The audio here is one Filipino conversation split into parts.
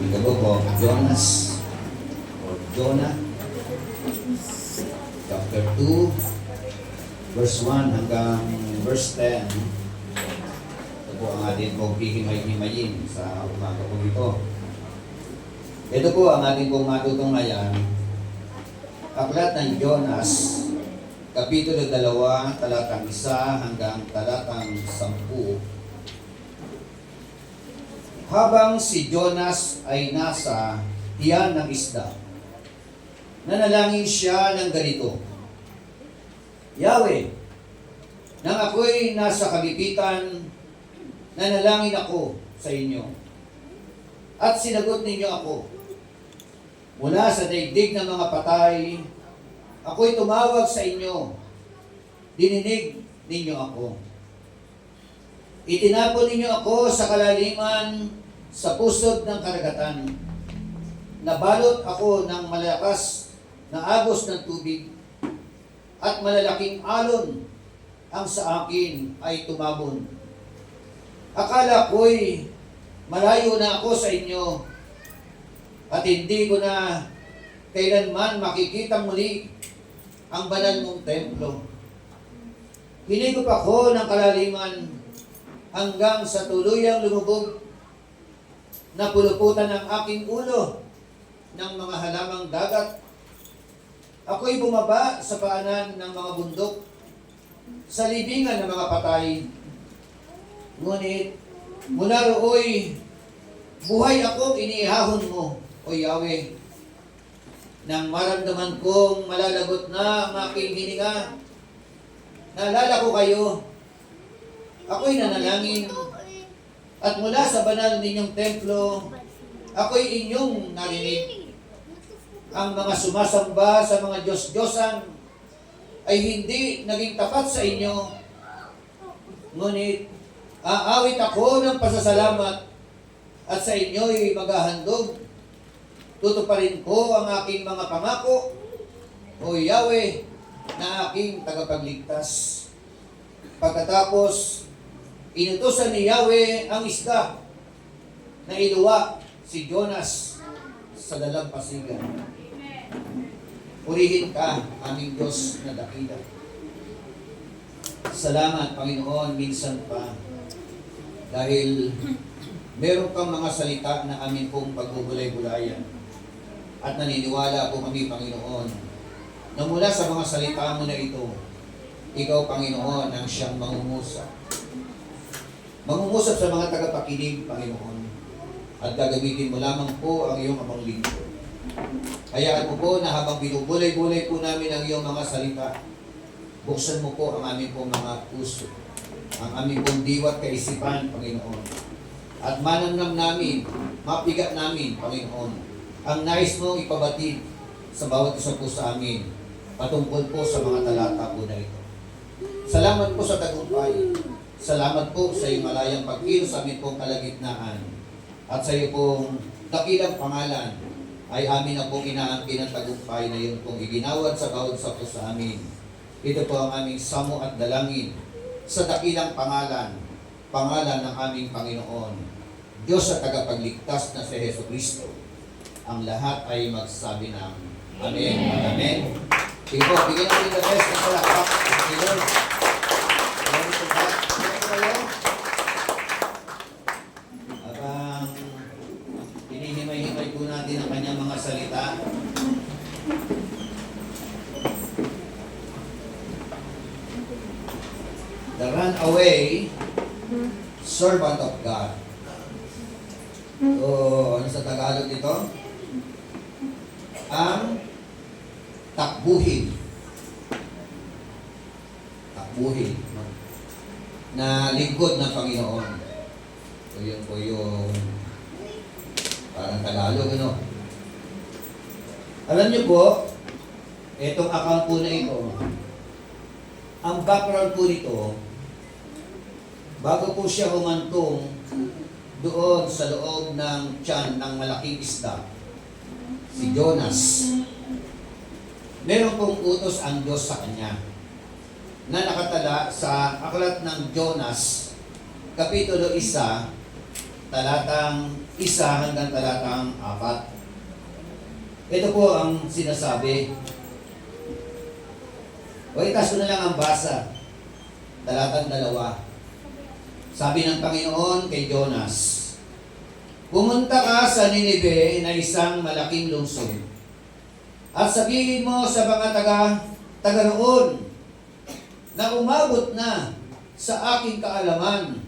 in the book of Jonas or Jonah, chapter 2, verse 1 hanggang verse 10. Ito po ang ating pong hihimay-himayin sa umaga po ito. Ito po ang ating pong matutunghayan. Aklat ng Jonas, Kapitulo 2, talatang 1 hanggang talatang 10. Habang si Jonas ay nasa tiyan ng isda, nanalangin siya ng ganito: Yahweh, nang ako'y nasa kagipitan, nanalangin ako sa inyo, at sinagot ninyo ako. Mula sa daigdig ng mga patay, ako'y tumawag sa inyo, dininig ninyo ako. Itinapon ninyo ako sa kalaliman sa pusod ng karagatan. Nabalot ako ng malakas na agos ng tubig, at malalaking alon ang sa akin ay tumabon. Akala ko'y malayo na ako sa inyo, at hindi ko na kailanman makikita muli ang banal mong templo. Hinigop ako ng kalaliman hanggang sa tuluyang lumubog na puluputan ng aking ulo ng mga halamang dagat. Ako'y bumaba sa paanan ng mga bundok, sa libingan ng mga patay. Ngunit mula rooy, buhay akong iniihahon mo, O Yahweh. Nang maramdaman kong malalagot na ang aking hininga, naalala ko kayo. Ako'y nanalangin, at mula sa banal ninyong templo, ako'y inyong narinig. Ang mga sumasamba sa mga Diyos-Diyosan ay hindi naging tapat sa inyo. Ngunit, aawit ako ng pasasalamat, at sa inyo'y maghahandog. Tutuparin ko ang aking mga pangako, O Yahweh, na aking tagapagligtas. Pagkatapos, inutusan ni Yahweh ang isda na iluwa si Jonas sa dalampasigan. Purihin ka, aming Diyos na dakila. Salamat, Panginoon, minsan pa, dahil meron kang mga salita na amin pong pagbubulay-bulayan. At naniniwala po kami, Panginoon, na mula sa mga salita mo na ito, Ikaw, Panginoon, ang siyang mangungusap. Mangungusap sa mga tagapakinig, Panginoon. At gagamitin mo lamang po ang iyong amang lingkod. Hayaan mo po na habang binubulay-bulay po namin ang iyong mga salita, buksan mo po ang aming pong mga puso, ang aming pong diwat kaisipan, Panginoon. At manamnam namin, mapigat namin, Panginoon, ang nais mong ipabatid sa bawat isa po sa amin, patungkol po sa mga talata po na ito. Salamat po sa tagumpay. Salamat po sa iyong malayang pagkilos sa amin pong kalagitnaan. At sa iyo pong dakilang pangalan ay amin na pong inaangkin ang tagumpay na yun pong iginawad sa bawat isa po sa amin. Ito po ang aming samo at dalangin sa dakilang pangalan ng aming Panginoon, Diyos at tagapagligtas na si Jesucristo. Ang lahat ay magsabi ng Amen at Amen. Sige po, bigyan natin the best ng palakpak. Okay, Lord. Glory to God. Habang hinihimay-himay po natin ang kanyang mga salita, the runaway servant of God. So, ano sa Tagalog ito? Ang takbuhin. Takbuhin. Na lingkod ng Panginoon. So, yun po yung parang Tagalog, ano? Alam niyo po, itong account po na ito, ang background po nito, bago po siya humantong doon sa loob ng tiyan ng malaking isda, si Jonas, meron pong utos ang Diyos sa kanya na nakatala sa aklat ng Jonas, Kapitulo 1, talatang 1 hanggang talatang 4. Ito po ang sinasabi. O itas ko na lang ang basa. Talatang 2. Sabi ng Panginoon kay Jonas, pumunta ka sa Ninive na isang malaking lungsod at sabihin mo sa mga taga roon na umabot na sa aking kaalaman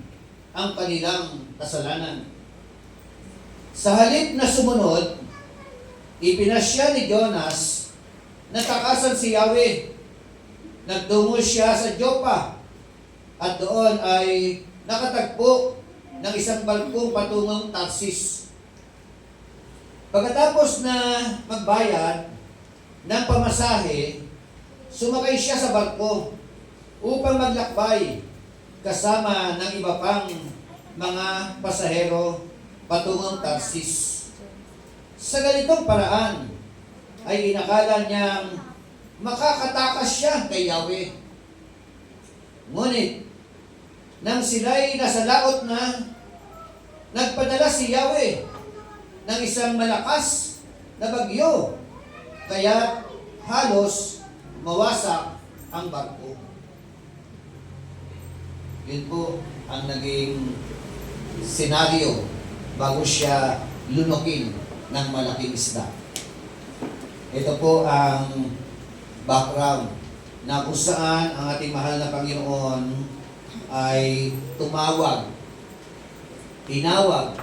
ang kanilang kasalanan. Sa halip na sumunod, ipinasya ni Jonas na takasan si Yahweh. Nagtungo siya sa Joppa at doon ay nakatagpo ng isang barkong patungong Tarsis. Pagkatapos na magbayad ng pamasahe, sumakay siya sa barko upang maglakbay kasama ng iba pang mga pasahero patungong Tarsis. Sa ganitong paraan ay inakala niyang makakatakas siya kay Yahweh. Ngunit nang sila'y nasa laot na, nagpadala si Yahweh ng isang malakas na bagyo, kaya halos mawasak ang barko. Yun po ang naging senaryo bago siya lunukin ng malaking isda. Ito po ang background na kung saan ang ating mahal na Panginoon ay tinawag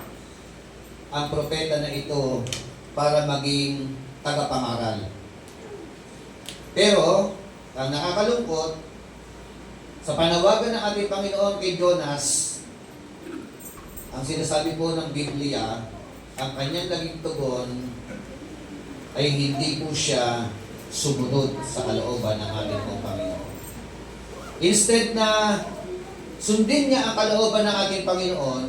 ang propeta na ito para maging tagapangaral. Pero, ang nakakalungkot, sa panawagan ng ating Panginoon kay Jonas, ang sinasabi po ng Biblia, ang kanyang naging tugon ay hindi po siya sumunod sa kalooban ng ating pong Panginoon. Instead na sundin niya ang kalooban ng ating Panginoon,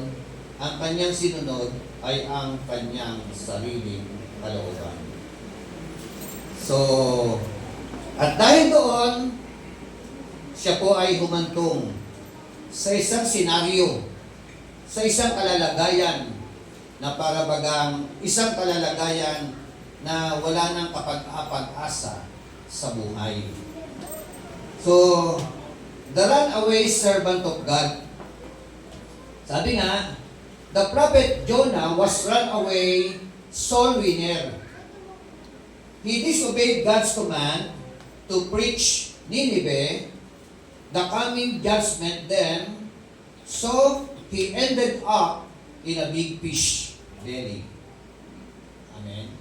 ang kanyang sinunod ay ang kanyang sariling kalooban. So, at dahil doon, siya po ay humantong sa isang senaryo, sa isang kalalagayan na para bagang isang kalalagayan na wala nang kapag-asa sa buhay. So, the runaway servant of God. Sabi nga, the prophet Jonah was runaway soul winner. He disobeyed God's command to preach Nineveh, the coming judgment then, so he ended up in a big fish belly. Amen.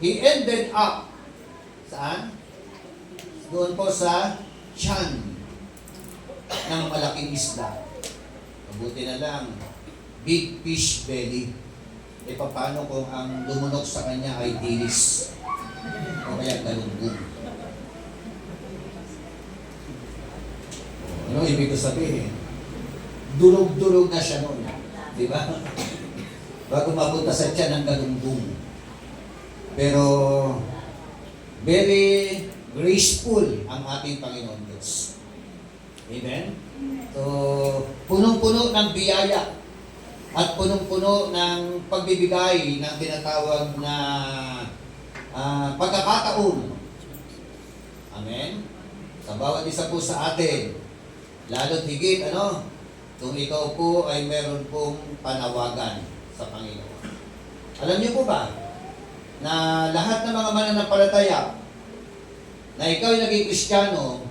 He ended up, saan? Doon po sa tiyan ng malaking isda. Mabuti na lang, big fish belly. E paano kung ang lumunok sa kanya ay dilis o kaya galunggong? Ano ibig ko sabihin? Durog-durog na siya noon. Di ba? Bago mapunta sa tiyan ng galunggong. Pero very graceful ang ating Panginoon Diyos. Amen? So, punong-puno ng biyaya at punong-puno ng pagbibigay ng tinatawag na pagkakataon. Amen? Sa bawat isa po sa atin, lalo't higit, kung ikaw po ay meron pong panawagan sa Panginoon. Alam niyo po ba, na lahat ng mga mananampalataya, na ikaw ay naging Kristiyano,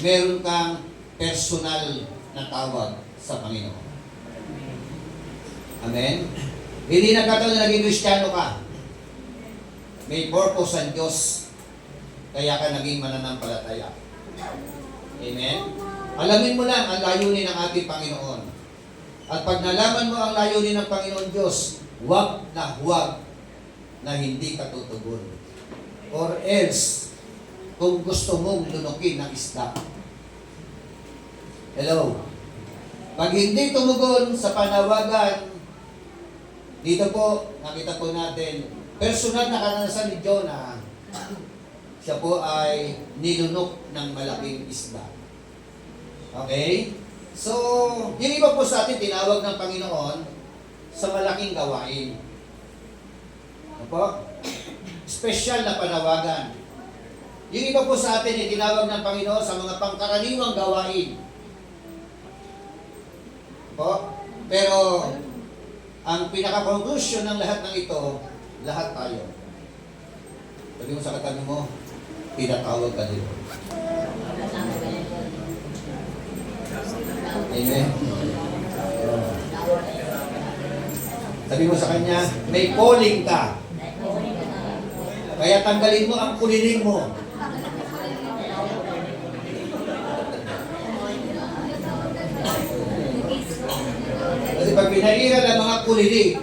meron kang personal na tawag sa Panginoon. Amen? Hindi nagkataon na naging Kristiyano ka. May purpose ang Diyos, kaya ka naging mananampalataya. Amen? Alamin mo lang ang layunin ng ating Panginoon. At pag nalaman mo ang layunin ng Panginoon Diyos, huwag na hindi ka tutugon. Or else, kung gusto mong lunukin ng isda. Hello? Pag hindi tumugon sa panawagan, dito po, nakita po natin, personal na karanasan ni Jonah, siya po ay nilunok ng malaking isda. Okay? So, yung iba po sa atin, tinawag ng Panginoon sa malaking gawain. Opo? Espesyal na panawagan. Yung iba po sa atin, tinawag ng Panginoon sa mga pangkaraniwang gawain. Opo? Pero, ang pinaka-conclusion ng lahat ng ito, lahat tayo. Sabi mo sa katabi mo, tinatawag ka dito. Amen. Sabi mo sa kanya, may calling ka. Kaya tanggalin mo ang kuliling mo. Kasi pag pinairal ang mga kuliling,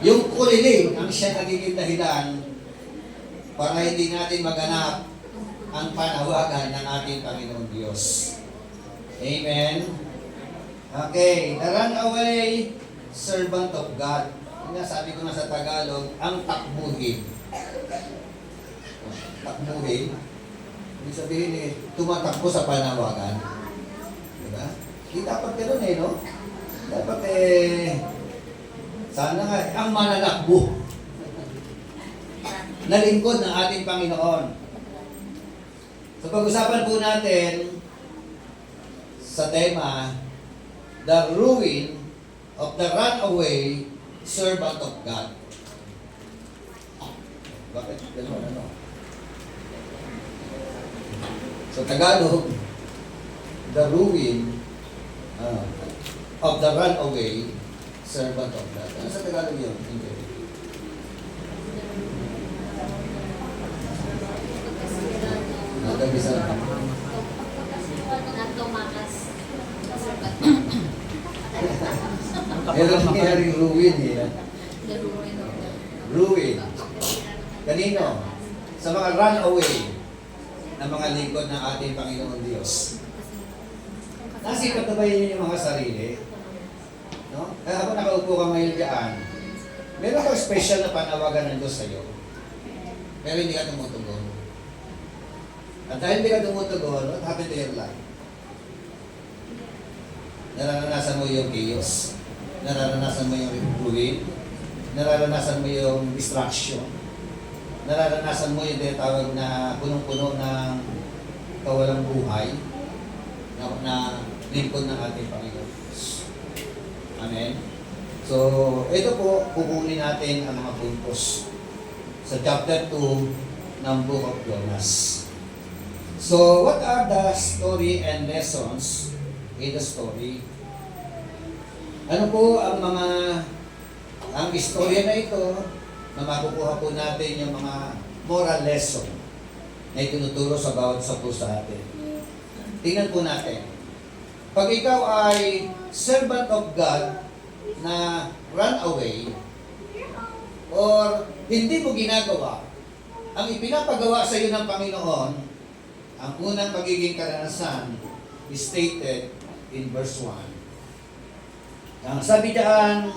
yung kuliling ang siya nagiging dahilan para hindi natin maganap ang panawagan ng ating Panginoon Diyos. Amen. Okay, the runaway servant of God. Yung sabi ko na sa Tagalog, ang takbuhin. Takbuhin. Ibig sabihin tumatakbo sa panawagan. Diba? Di dapat gano'n no? Dapat sana nga, ang mananakbo na lingkod ng ating Panginoon. So pag-usapan po natin sa tema, the ruin of the runaway servant of God. Bakit? Ano? Sa Tagalog, the ruin of the runaway servant of God. Ano sa Tagalog yun? Hindi. Nagagisa na. Meron nangyaring ruin Ruin. Kanino? Sa mga runaway na mga lingkod ng ating Panginoon Diyos. Nasipat na ba yun yung mga sarili? No? Kaya habang nakaupo ka ngayon dyan, meron ka special na panawagan ng Diyos sa'yo. Pero hindi ka tumutugon. At dahil hindi ka tumutugon, what happened to your life? Nararanasan mo yung chaos. Nararanasan mo yung ruin. Nararanasan mo yung distraction. Nararanasan mo yung tinatawag na punong-puno ng kawalang buhay na lingkod ng ating Panginoon. Amen? So, ito po, kukunin natin ang mga puntos sa chapter 2 ng Book of Jonas. So, what are the story and lessons in the story? Ano po ang istorya na ito na makukuha po natin yung mga moral lesson na itinuturo sa bawat isa po sa atin. Tingnan po natin. Pag ikaw ay servant of God na run away or hindi mo ginagawa ang ipinapagawa sa iyo ng Panginoon, ang unang magiging karanasan is stated in verse 1. Ang sabi diyan,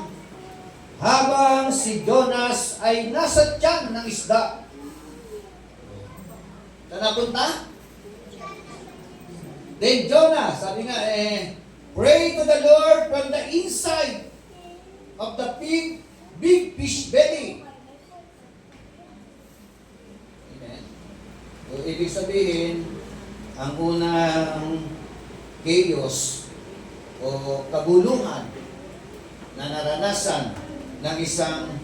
habang si Jonas ay nasa tiyan ng isda. Saan napunta? Then Jonas, sabi nga pray to the Lord from the inside of the big fish belly. Amen. So, ibig sabihin, ang unang chaos o kabulungan na naranasan ng isang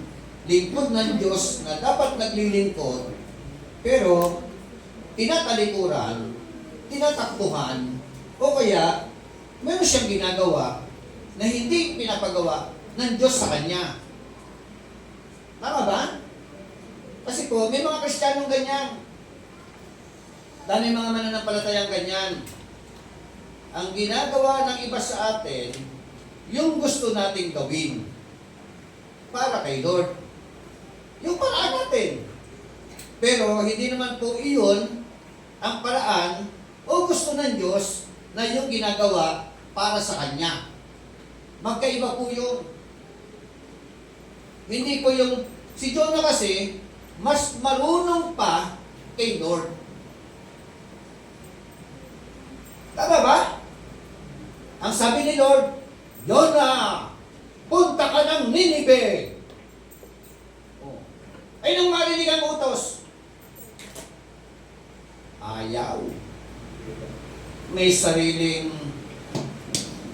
lingkod ng Diyos na dapat naglilingkod, pero tinatalikuran, tinatakbuhan, o kaya meron siyang ginagawa na hindi pinapagawa ng Diyos sa kanya. Tama ba? Kasi po, may mga Kristiyanong ganyan. Dahil may mga mananampalatayang ganyan. Ang ginagawa ng iba sa atin, yung gusto nating gawin para kay Lord. Yung paraan natin. Pero hindi naman po iyon ang paraan o gusto ng Diyos na yung ginagawa para sa Kanya. Magkaiba po yun. Hindi po yung, si Jonah kasi, mas marunong pa kay Lord. Tama ba? Ang sabi ni Lord, Yona, punta ka ng Ninive. Oh. Ay nang marinig ang utos, ayaw. May sariling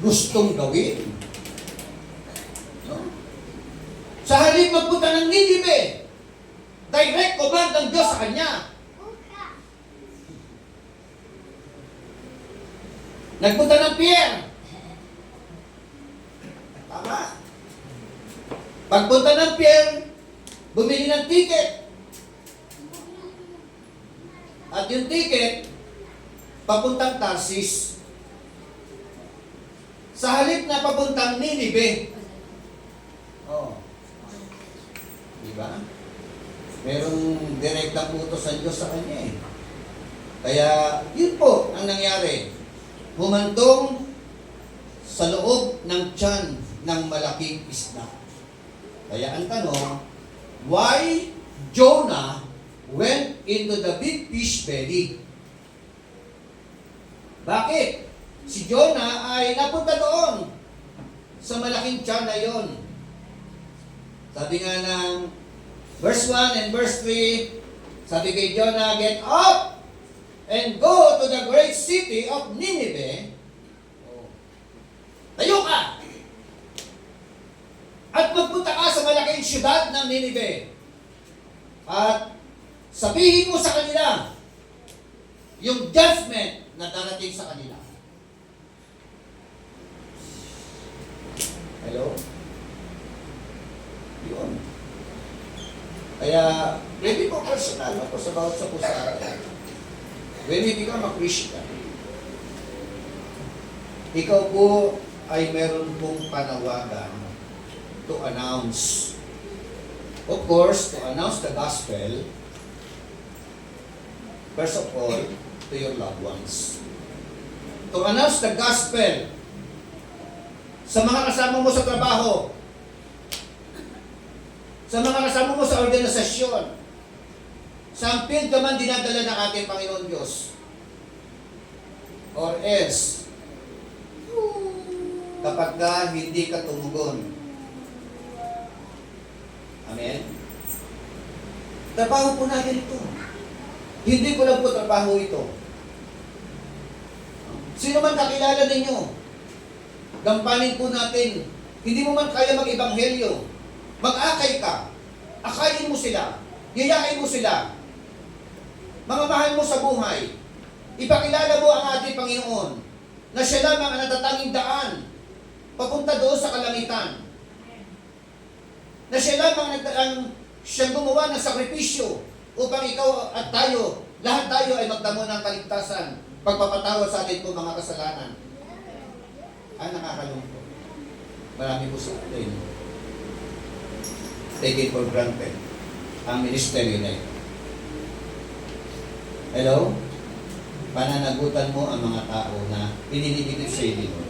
gustong gawin. No? Sa halip magpunta ng Ninive, direct command ng Diyos sa kanya. Nagpunta ng Pierre. Tama. Pagpunta ng Pierre, bumili ng ticket. At yung ticket, papuntang Tarsis. Sa halip na papuntang Ninive. Oh. Diba? Merong direktang utos ang Diyos sa kanya eh. Kaya, yun po ang nangyari. Humantong sa loob ng tiyan ng malaking isda. Kaya ang tanong, why Jonah went into the big fish belly? Bakit? Si Jonah ay napunta doon sa malaking tiyan na yon. Sabi nga ng verse 1 and verse 3, sabi kay Jonah, get up and go to the great city of Nineveh. Tayo ka! At magpunta ka sa malaking syudad ng Nineveh. At sabihin mo sa kanila yung judgment na darating sa kanila. Hello? Yun. Kaya, pwede po personal ako sa bawat sa pusa. When you become a Christian, ikaw po ay meron pong panawagan to announce. Of course, to announce the gospel, first of all, to your loved ones. To announce the gospel sa mga kasama mo sa trabaho, sa mga kasama mo sa organisasyon, sa field ka man dinadala ng ating Panginoon Diyos. Or else, kapag ka hindi ka tumugon. Amen? Trabaho po natin ito. Hindi ko lang po trabaho ito. Sino man kakilala ninyo, gampanin po natin. Hindi mo man kaya mag-ebanghelyo. Mag-akay ka. Akayin mo sila. Yayain mo sila. Mamamahal mo sa buhay. Ipakilala mo ang ating Panginoon na siya lamang ang natatanging daan papunta doon sa kalangitan. Na siya lamang ang siyang gumawa ng sakripisyo upang ikaw at tayo, lahat tayo ay magdamo ng kaligtasan, pagpapatawad sa atin po mga kasalanan. Ang nakakalungkot. Marami po sa atin. Take it for granted. Ang ministeryo na ito. Hello? Pananagutan mo ang mga tao na iniligid sa iyo dito.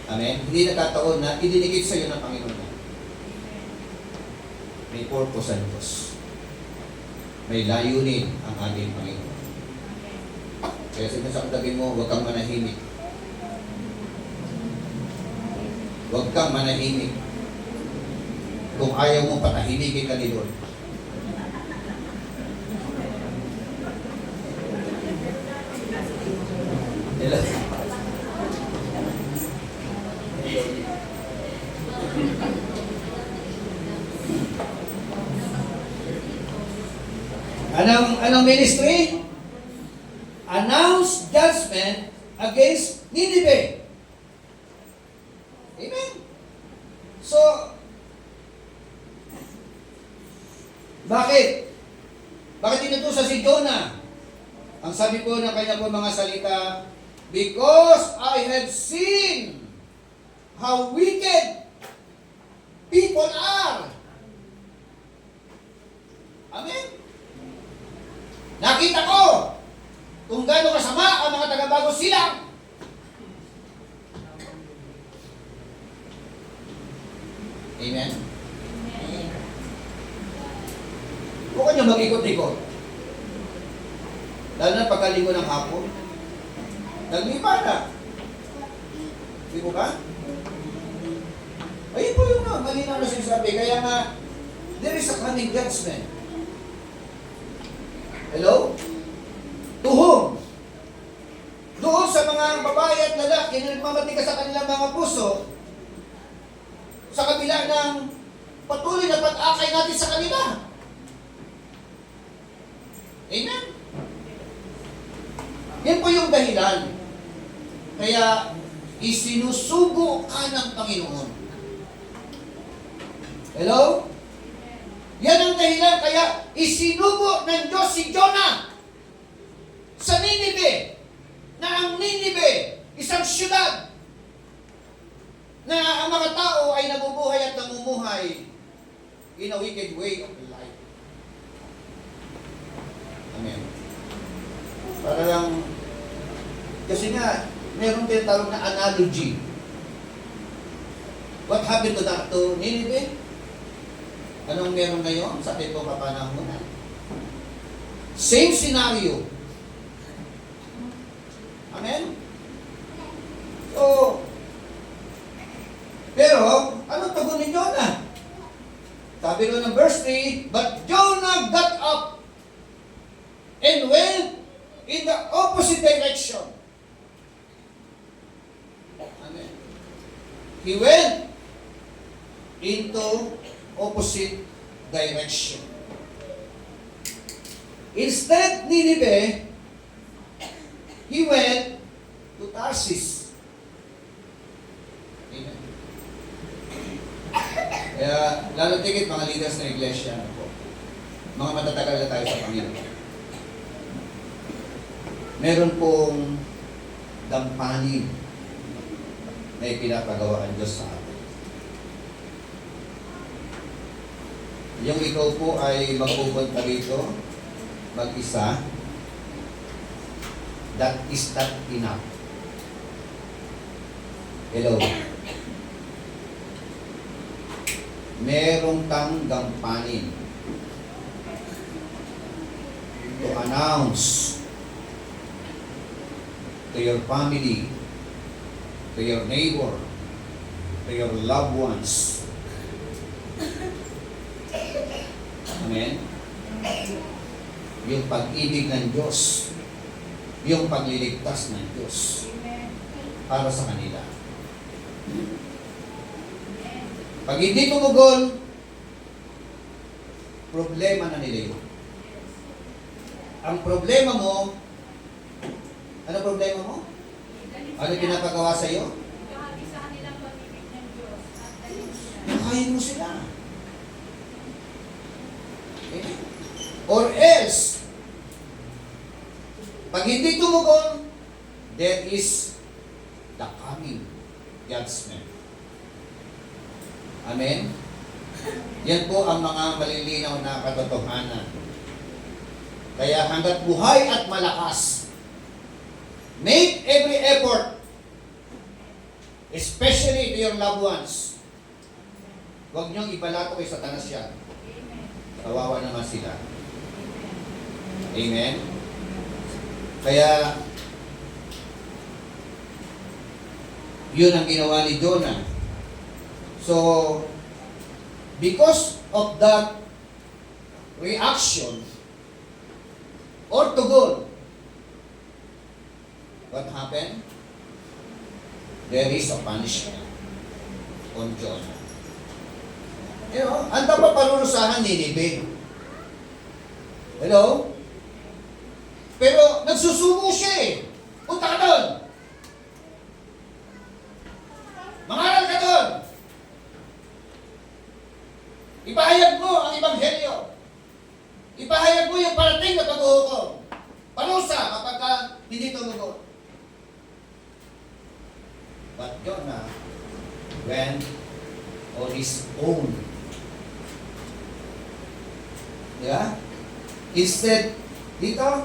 Amen? Hindi nakataon na idinikit sa iyo ng Panginoon na. May purpose ang Diyos. May layunin ang ating Panginoon. Kaya sinasaktabi mo, huwag kang manahimik. Huwag kang manahimik. Kung ayaw mo patahimikin ka ni Lord. Anong ministry? Announce judgment against Nineveh. Amen. So, bakit? Bakit inutusan si Jonah? Ang sabi po ng kanya po mga salita, because I have seen how wicked people are. Amen? Nakita ko kung gaano kasama ang mga taga-Bagong Silang. Amen? Huwag ka niyo mag-ikot-ikot. Lalo na pagkalinggo ng hapon. Naglipa na. Di po ba? Ayun po yung malinaw na sinasabi. Kaya nga, there is a coming judgment. Hello? To whom? Doon sa mga babae at lalaki na nagmamatigas sa kanilang mga puso, sa kabila ng patuloy na pag-akay natin sa kanila. Amen? Yan po yung dahilan. Kaya, isinusugo ka ng Panginoon. Hello? Yan ang dahilan. Kaya, isinugo ng Diyos si Jonah sa Ninive. Na ang Ninive, isang syudad, na ang mga tao ay nabubuhay at namumuhay in a wicked way of life. Amen. Para lang, kasi nga, meron tinatawag na analogy. What happened to Nineveh? Anong meron ngayon sa itong kapanahonan? Same scenario. Amen? So, pero, anong tugon ni Jonah? Sabi doon ng verse 3, But Jonah got up and went in the opposite direction. Amen. He went into opposite direction. Instead, Nineveh, he went to Tarsus. Amen. Kaya, lalo tigit mga leaders ng iglesia, mga matatagal na tayo sa Panginoon. Meron pong dampanin na ipinapagawa ang Diyos sa atin. Yung ikaw po ay magpupunta rito, mag-isa, that is not enough. Hello? Merong kang gampanin to announce to your family, to your neighbor, to your loved ones. Amen? Yung pag-ibig ng Diyos, yung pagliligtas ng Diyos para sa kanila. Pag hindi tumugon, problema na nila yun. Ang problema mo, ano problema mo? Ano pinapagawa sa iyo? Nakain mo sila. Okay? Or else, pag hindi tumugon, there is the coming judgment. Amen? Yan po ang mga malilinaw na katotohanan. Kaya hanggat buhay at malakas, make every effort, especially to your loved ones. Huwag niyong ibalato kay Satanas yan. Kawawa naman sila. Amen? Kaya, yun ang ginawa ni Jonah. So, because of that reaction or tugon, what happened? There is a punishment on Jonah. You know, ang dapat parurusahan ni Nineveh. Hello? Pero nagsusugo siya eh. Punta ka doon. Mangaral ka doon. Ipahayag mo ang Ebanghelyo. Ipahayag mo yung parating na pag-uhukom. Parusa kapag hindi tumugon. But Jonah went on his own. Yeah? Instead, dito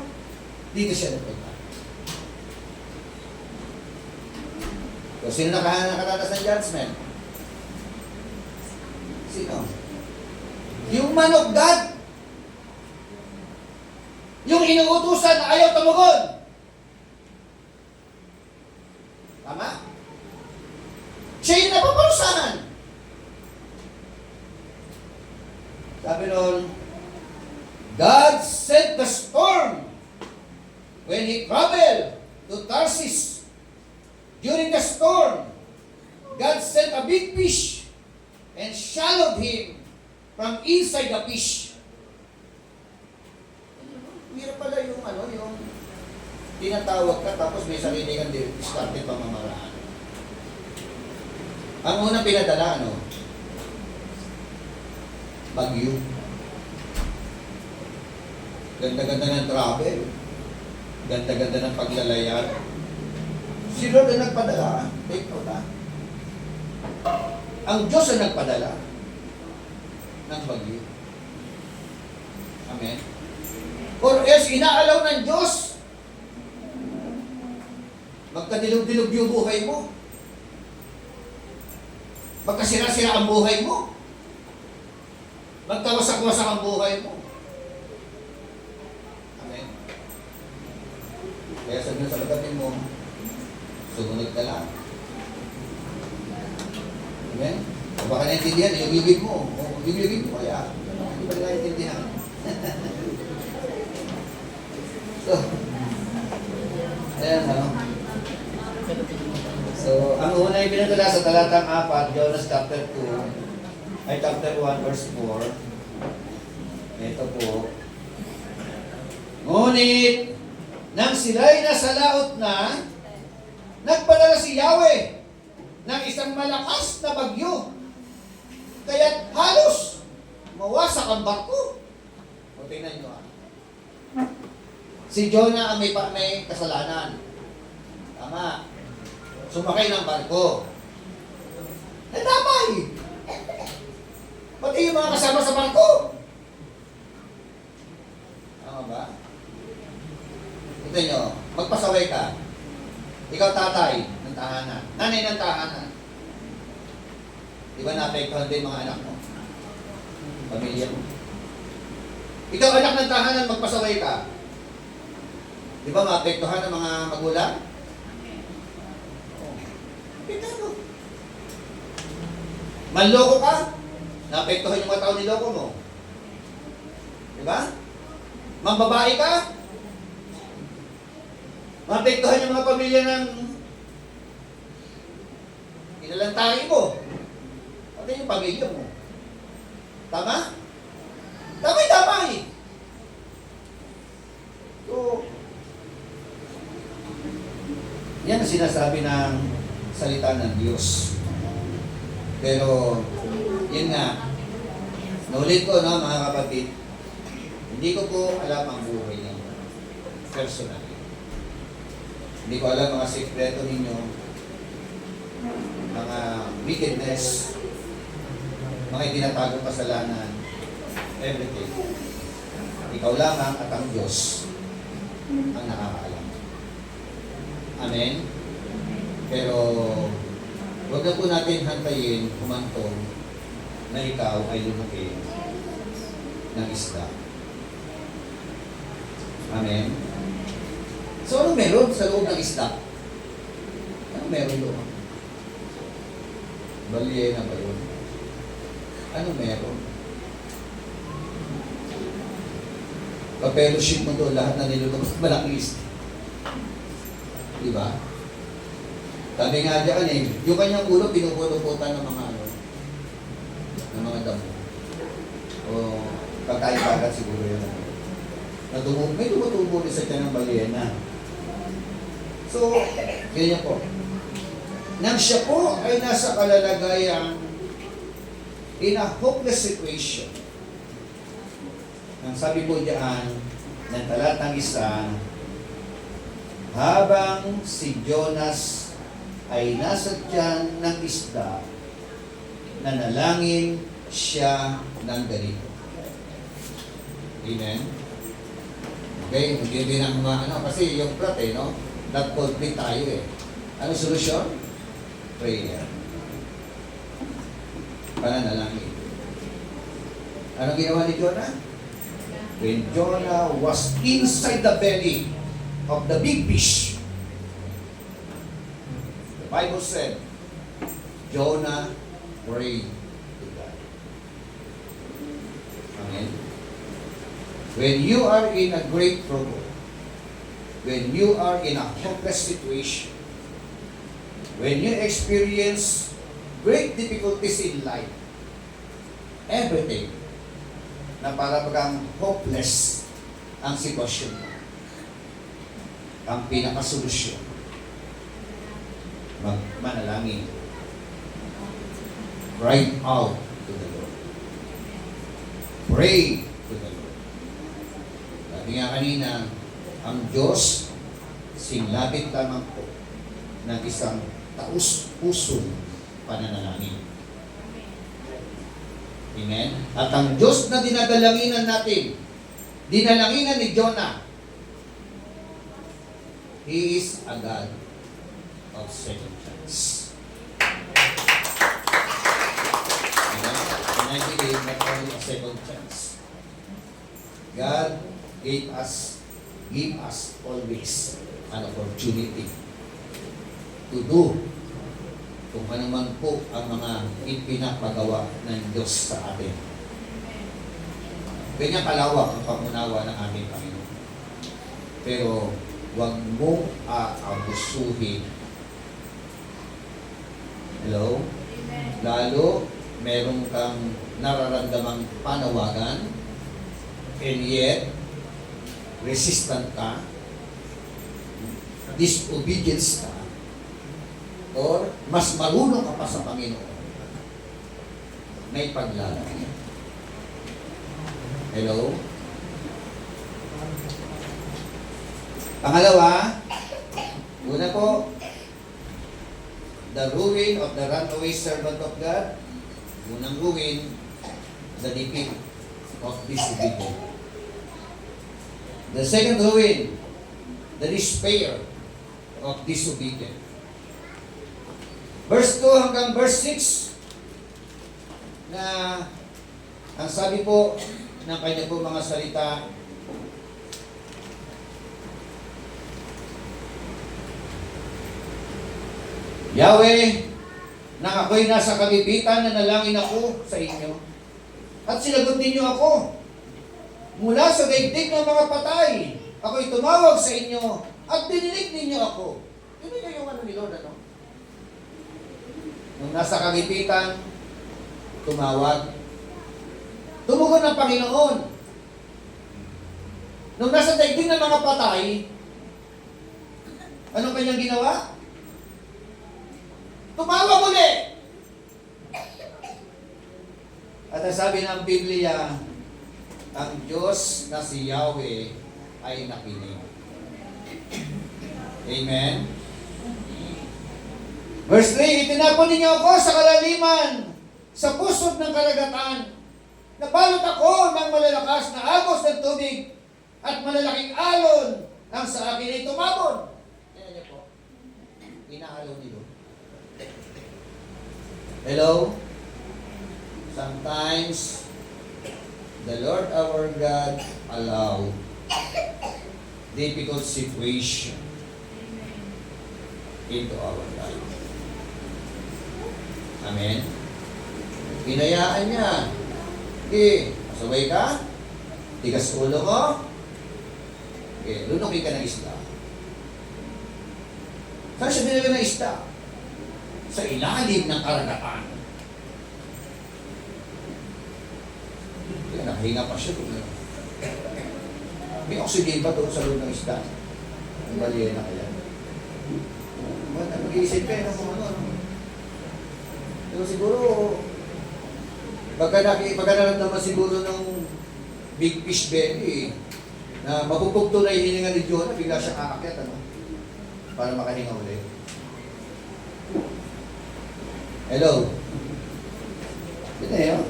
siya nagpunta. So, sino nakaranas ng judgment? Sino? Yung man of God. Yung inuutusan na ayaw tumugon. Tama? Sabi noon, God sent the storm when he traveled to Tarsus. During the storm, God sent a big fish and swallowed him from inside the fish. Mira pala yung yung tinatawag ka tapos may sarili kang discarded pamamaraan. Ang unang pinadala, bagyo. Ganda-ganda ng travel. Ganda-ganda ng paglalayag. Si Lord ang nagpadala. Take note, ha? Ang Diyos ang nagpadala ng bagyo. Amen? Or else, inaalaw ng Diyos. Magkadilog-dilog yung buhay mo. Magkasira-sira ang buhay mo. Magkawasak-wasak ang buhay mo. Amen? Kaya sabi sa katabi mo, sumunod ka lang. Amen? O baka naintindihan, yung bibig mo. O yung bibig mo, kaya hindi ba nila naintindihan? So, ayan, So, ang una yung pinagdala sa talatang 4, Jonas chapter 2, ay chapter 1, verse 4. Ito po. Ngunit, nang sila'y nasa laot na, nagpadala si Yahweh ng isang malakas na bagyo. Kaya't halos mawasak ang barko. O tingnan nyo, Si Jonah ang may kasalanan. Tama. Sumakay ng barko. Nadamay. Pati yung mga kasama sa barko. Tama ba? Ito nyo, magpasaway ka. Ikaw tatay ng tahanan. Nanay ng tahanan. Di ba naapektuhan din mga anak mo? Pamilya mo. Ikaw anak ng tahanan, magpasaway ka. Di ba maapektuhan ng mga magulang? Pitano. Manloko ka? Naapektuhan yung mga tao niloko mo. Di ba? Mambabae ka? Maapektuhan yung mga pamilya ng inalantari mo. Ano yung pamilya mo? Tama? Tama eh. So, yan ang sinasabi ng salita ng Diyos. Pero, yun nga, naulit ko, mga kapatid, hindi ko po alam ang buhay niyo. Personal. Hindi ko alam mga sekreto ninyo, mga wickedness, mga itinatagong kasalanan, everything. Ikaw lamang at ang Diyos ang nakakaalam. Amen? Pero, huwag na po natin hantayin, humantong, na ikaw ay lumaki ng isda. Amen? So, ano meron sa loob ng isda? Ano meron doon? Balyena ba yun? Ano meron? Kapelowship mo doon, lahat na nilulunod, malaking isda. Diba? Sabi nga dyan yung kanyang ulo, pinupuluputan ng mga ng mga damo. O, pagkain-bagat siguro yun. May tumutubo rin sa tiyan ng balyena. So, ganyan po. Nang siya po ay nasa kalalagayan in a hopeless situation. Ang sabi po diyan, ng talatang 1, habang si Jonas ay nasa tiyan ng isda, nanalangin siya ng ganito. Amen? Okay, hindi na kasi yung plot not called me tayo Ano solusyon? Prayer. Pananalangin. Ano ginawa ni Jonah? When Jonah was inside the belly of the big fish, the Bible said, Jonah prayed to God. When you are in a great trouble, when you are in a hopeless situation, when you experience great difficulties in life, everything na para bagang hopeless ang sitwasyon mo, ang pinakasolusyon, manalangin. Cry out to the Lord. Pray to the Lord. Sabi nga kanina, ang Diyos sinlapit lamang po ng isang taus-pusong pananalangin. Amen? At ang Diyos na dinadalanginan natin, dinalanginan ni Jonah, He is a God of second chance. Amen? And I believe not only a second chance. God give us always an opportunity to do kung ano man po ang mga ipinapagawa ng Diyos sa atin. Ganyan kalawak ang pangunawa ng aming Panginoon. Pero huwag mo aabusuhin. Hello? Lalo, meron kang nararamdamang panawagan and yet, resistant ka, disobedience ka, or mas marunong ka pa sa Panginoon, may paglalaki. Hello? Pangalawa, una po, the ruin of the runaway servant of God. Unang ruin, the defeat of disobedience. The second ruin, the despair of disobedience. Verse 2 hanggang verse 6 na ang sabi po ng kanya po mga salita, Yahweh, nang ako'y nasa kagipitan, nanalangin ako sa inyo, at sinagot ninyo ako. Mula sa daigdig ng mga patay, ako'y tumawag sa inyo, at dininig ninyo ako. Yun yung ano ni Lord, ano? Nung nasa kagipitan, tumawag. Tumugon ng Panginoon. Nung nasa daigdig ng mga patay, anong kanyang ginawa? Tumawag ulit! At ang sabi ng Biblia, ang Diyos na si Yahweh ay nakinig. Amen? Verse 3, itinapon ninyo ako sa kalaliman, sa pusod ng karagatan. Nabalot ako ng malalakas na agos ng tubig, at malalaking alon ang sa akin ay tumabon. Yan niyo po. Inaalaw nilo. Hello? Sometimes, the Lord our God allow difficult situation into our life. Amen? Hinayaan niya. Okay, masaway ka? Tigas ulo mo? Okay, lunukin ka ng isda. Saan siya binili ng isda? Sa ilalim ng karagatan. Kaya nakahinga pa siya. May oxygen ba doon sa loob ng isda? Ang balyena kaya. Mag-iisip kayo ng mga ano. Pero siguro, pagka naramdaman siguro ng big fish belly, na mapupugto na yung hininga ni Jonah, bigla siyang aakyat, ano? Para makahinga ulit. Hello? Ito yun.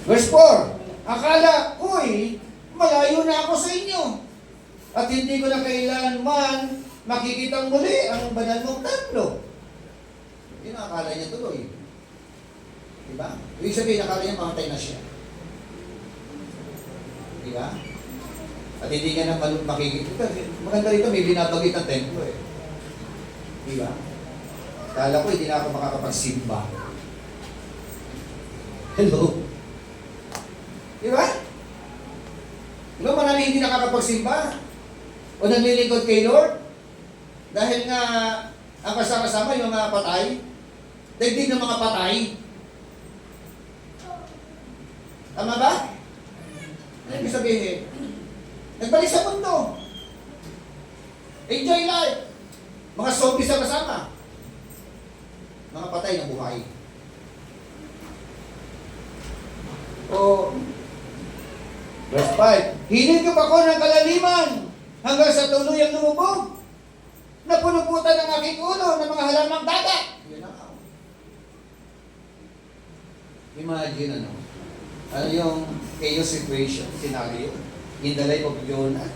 Verse 4, akala ko'y malayo na ako sa inyo, at hindi ko na kailanman makikitang muli ang banal mong templo. Yun ang akala niya tuloy. Diba? Ibig sabihin, akala niya mamatay na siya. Diba? At hindi niya na makikita. Maganda rito, may binabagit ng templo eh. Diba? Kala ko, hindi na ako makakapagsimba. Hello? Diba? Diba marami hindi nakakapagsimba o naglilingkod kay Lord dahil nga ang kasama-sama yung mga patay, daigdig ng mga patay. Tama ba? Ano ibig sabihin? Nagbalik sa mundo. Enjoy life. Mga zombies sa kasama. Mga patay na buhay. O, verse 5, hinigop ako ng kalaliman hanggang sa tuluyang lumubog. Napunuputan ng aking ulo ng mga halamang dagat. Yan ang imagine ano yung chaos situation, scenario, in the life of Jonah.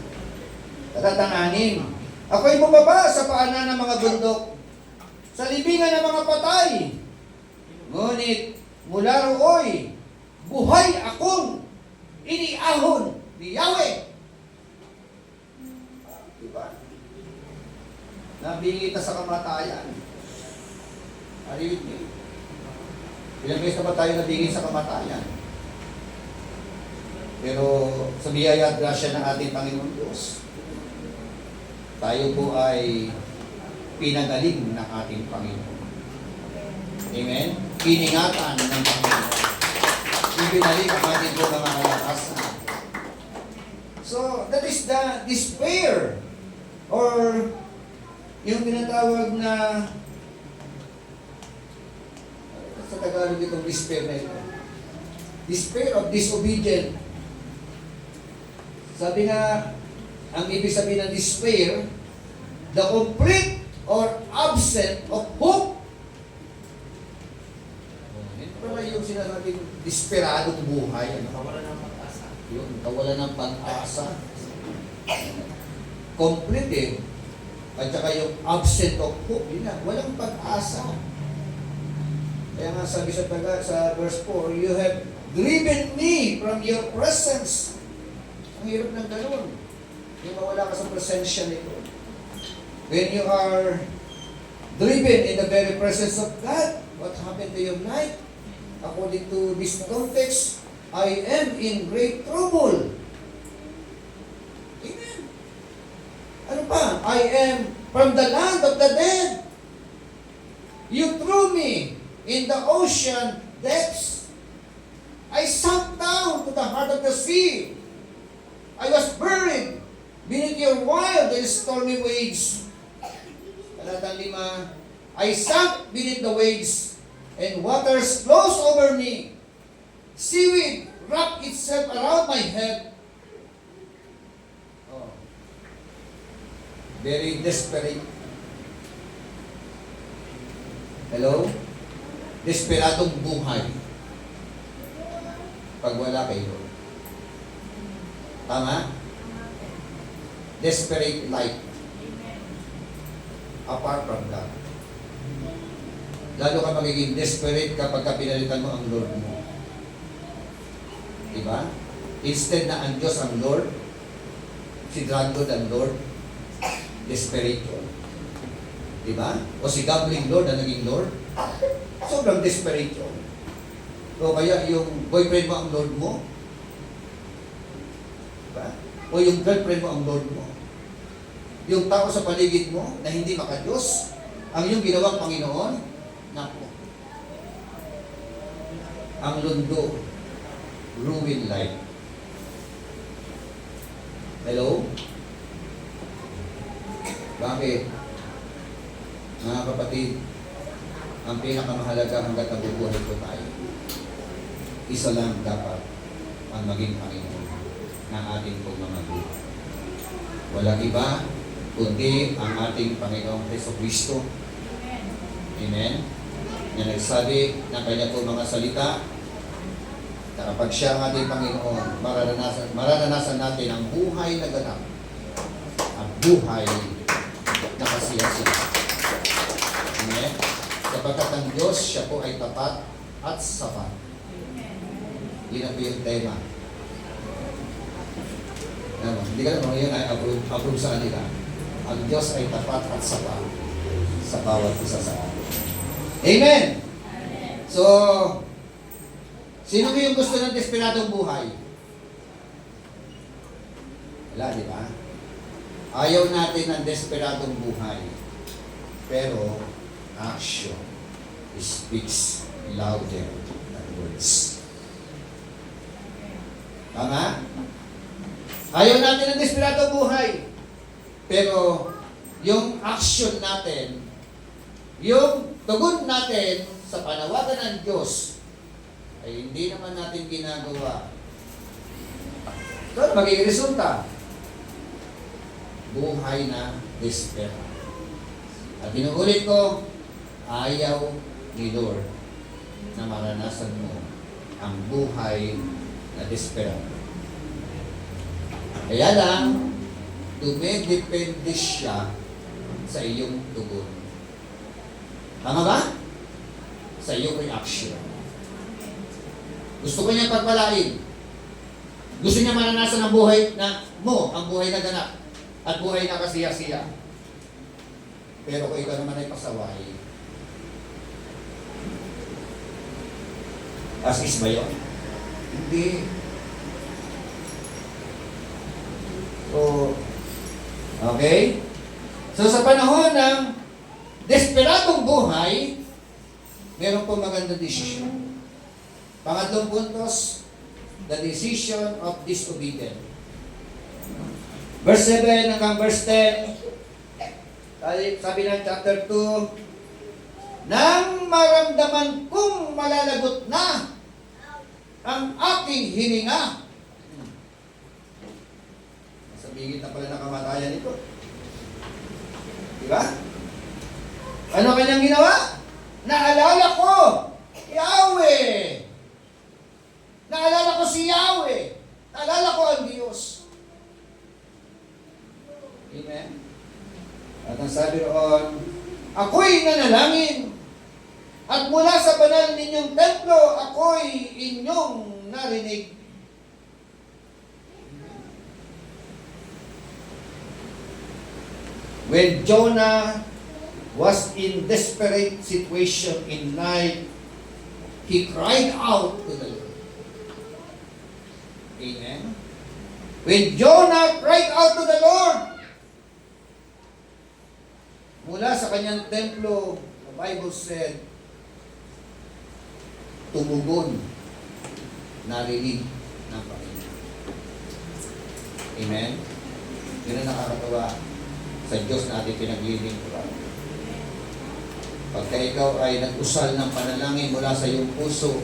Tatatanganin. Ako'y bumaba sa paanan ng mga bundok, sa libingan ng mga patay. Ngunit mula rooy, buhay akong iniahon ni Yahweh. Diba? Nabingit na sa kamatayan. Are you with me? Ilang beses na ba tayo nabingit sa kamatayan? Pero sa biyaya at grasya ng ating Panginoon Diyos, tayo po ay pinagaling ng ating Panginoon. Amen? Iningatan ng Panginoon. Ibinalik ang ating po mga kalakasan. So, that is the despair or yung tinatawag na sa Tagalog itong despair na ito. Despair of disobedient. Sabi nga, ang ibig sabihin ng despair, the complete or absent of hope. Ito pala yung sinasabing desperadong buhay. Kawalan ng pag-asa. Yun, kawalan ng pag-asa. Complete eh. At saka yung absent of hope, yun na, walang pag-asa. Kaya nga sabi sa verse 4, you have driven me from your presence. Ang hirap ng ganun. Yung mawala ka sa presensya nito. When you are driven in the very presence of God, what happened to your life? According to this context, I am in great trouble. Amen. Ano pa? I am from the land of the dead. You threw me in the ocean depths. I sunk down to the heart of the sea. I was buried beneath your wild and stormy waves. Talatang 5, I sank beneath the waves, and waters closed over me. Seaweed wrapped itself around my head. Oh. Very desperate. Hello? Desperadong buhay. Pag wala kayo. Tama? Desperate life. Apart from God. Lalo ka magiging desperate kapag pinalitan mo ang Lord mo. Diba? Instead na ang Diyos ang Lord, si Dragod ang Lord, desperate yun. Diba? O si gambling Lord ang naging Lord, sobrang desperate yun. O kaya yung boyfriend mo ang Lord mo, diba? O yung girlfriend mo ang Lord mo. Yung tao sa paligid mo na hindi maka-Diyos, ang iyong ginawang Panginoon, naku. Ang lundo, ruin life. Hello? Bakit? Mga kapatid, ang pinakamahalaga hanggat nabubuhay ko tayo, isa lang dapat ang maging Panginoon ng ating pong mga buhay. Walang iba, kundi ang ating Panginoong Jesucristo. Amen? Na nagsabi ng kanya pong mga salita, na kapag siya ang ating Panginoon, mararanasan natin ang buhay na ganap, ang buhay na kasiyasiya. Amen? Sapagkat ang Diyos, siya po ay tapat at sapat. Yun ang yung tema. Hindi ka naman yun ay approve sa kanila. Ang Diyos ay tapat at sapat sa bawat isa sa atin. Amen! So, sino yung gusto ng desperadong buhay? Wala, di ba? Ayaw natin ng desperadong buhay. Pero, action speaks louder than words. Tama? Ayaw natin ng desperadong buhay. Pero, yung action natin, yung tugon natin sa panawagan ng Diyos, ay hindi naman natin ginagawa. So, ano magiging resulta? Buhay na desperado. At inuulit ko, ayaw ni Lord na maranasan mo ang buhay na desperado. Kaya lang, dumedepende siya sa iyong tugon. Tama ba? Sa iyong reaction. Gusto ko niya pagpalain. Gusto niya maranasan ang buhay na mo, ang buhay na ganap, at buhay na kasiya-siya. Pero kung ikaw naman ay pasaway, as is ba yun? Hindi. So, okay? So, sa panahon ng desperadong buhay, meron po magandang desisyon. Pangatlong puntos, the decision of disobedience. Verse 7 hanggang verse 10, sabi ng chapter 2, nang maramdaman kong malalagot na ang aking hininga. Sabihin na pala ng kamatayan ito. Diba? Ano kanyang ginawa? Naalala ko, Yahweh. Naalala ko si Yahweh. Naalala ko ang Diyos. Amen? At ang sabi roon, ako'y nanalangin. At mula sa banal ninyong templo, ako'y inyong narinig. When Jonah was in desperate situation in life, he cried out to the Lord. Amen. When Jonah cried out to the Lord, mula sa kanyang templo, the Bible said, tumugon, narinig ng Panginoon. Amen? Yun ang nakakatawa sa Diyos na ating pinaglilingkuran. Pagka ikaw ay nag-usal ng panalangin mula sa iyong puso,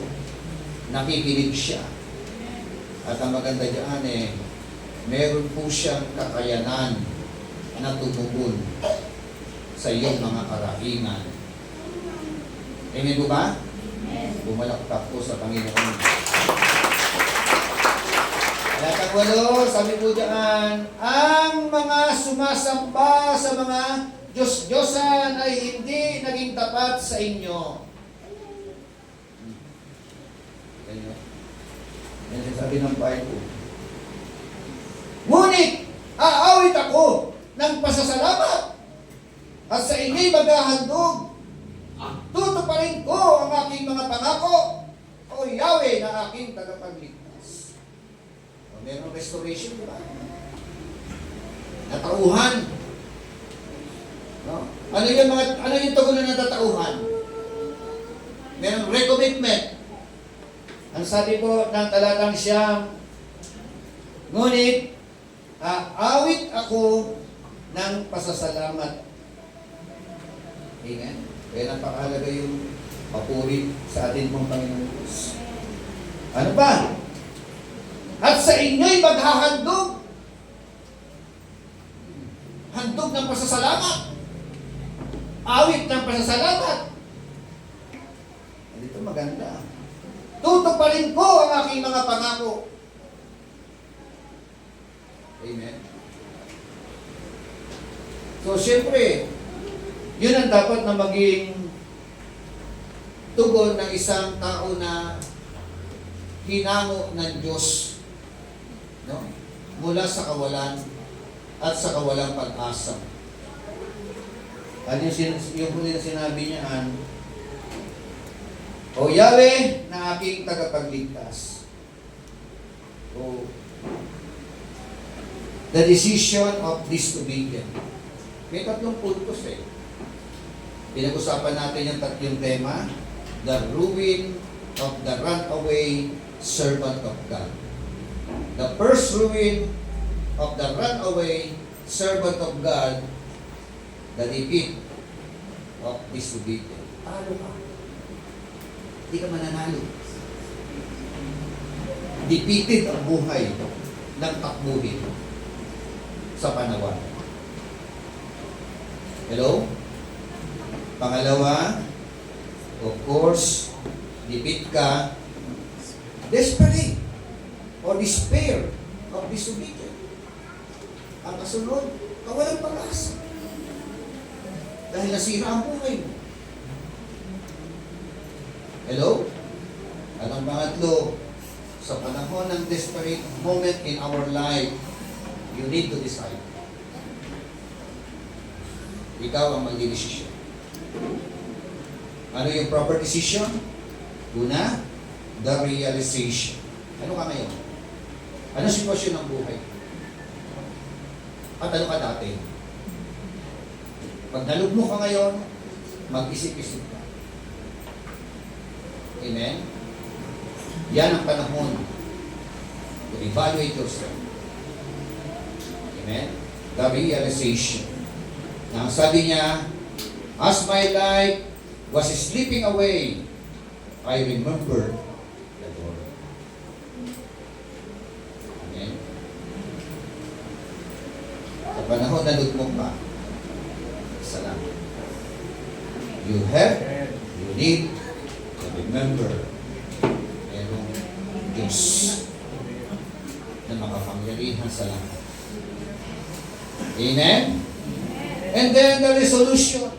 nakikinig siya. At ang maganda dyan meron po siyang kakayanan na tumugon sa iyong mga karahingan. Amen po ba? Bumalakpak po sa Panginoon. Alatang 8, sabi po dyan, ang mga sumasamba sa mga Diyos-Diyosan ay hindi naging tapat sa inyo. Yan sabi ng Bible. Ngunit, aawit ako ng pasasalamat at sa inyo'y maghahandog. Tutuparin ko ang aking mga pangako, o Yahweh na aking tagapagligtas. Merong restoration, di ba? Natauhan. No? Ano yung tugon na natatauhan? Merong recommitment. Ang sabi po ng talatang siyam, ngunit, aawit ako ng pasasalamat. Amen? Kaya napakahalaga yung papuri sa atin pong Panginoon Diyos. Ano pa? At sa inyo'y maghahandog. Handog ng pasasalamat. Awit ng pasasalamat. Dito maganda. Tutuparin ko ang aking mga pangako. Amen. So, siyempre, yun ang dapat na maging tugon ng isang tao na hinango ng Diyos, no? Mula sa kawalan at sa kawalang pag-asa. At yung huli na sinabi niya, o Yahweh na aking tagapagligtas. O The decision of disobedience. May tatlong puntos eh. Pinag-usapan natin yung tatlong tema. The ruin of the runaway servant of God. The first ruin of the runaway servant of God, the defeat of disobedience. Talo ka. Hindi ka mananalo. Defeated ang buhay ng takbuhin sa panawan. Hello? Pangalawa, of course, defeat ka, desperate or despair of disobedience. Ang kasunod, kawalang pag-asa. Dahil nasira ang buhay mo. Hello? At ang pangatlo, sa panahon ng desperate moment in our life, you need to decide. Ikaw ang magdidesisyon. Ano yung proper decision? Una, the realization. Ano ka ngayon? Ano sitwasyon ng buhay? At ano ka dati? Pag nalugmo ka ngayon, mag-isip-isip ka. Amen? Yan ang panahon to evaluate yourself. Amen? The realization. Na ang sabi niya, as my life was slipping away, I remember the Lord. Amen? Sa panahon na lugmok ka, salamat. You need to remember merong Diyos na makapangyarihan sa lahat. Amen? And then the resolution.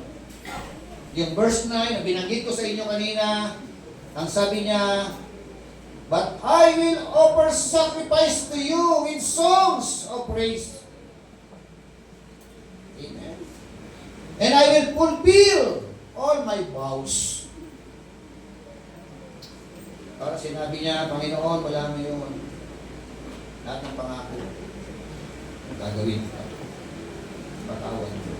Yung verse 9 na binanggit ko sa inyo kanina, ang sabi niya, but I will offer sacrifice to you with songs of praise. Amen. And I will fulfill all my vows. Para sinabi niya, Panginoon, wala ngayon. Lahat ng pangako, gagawin ka. Patawan ko.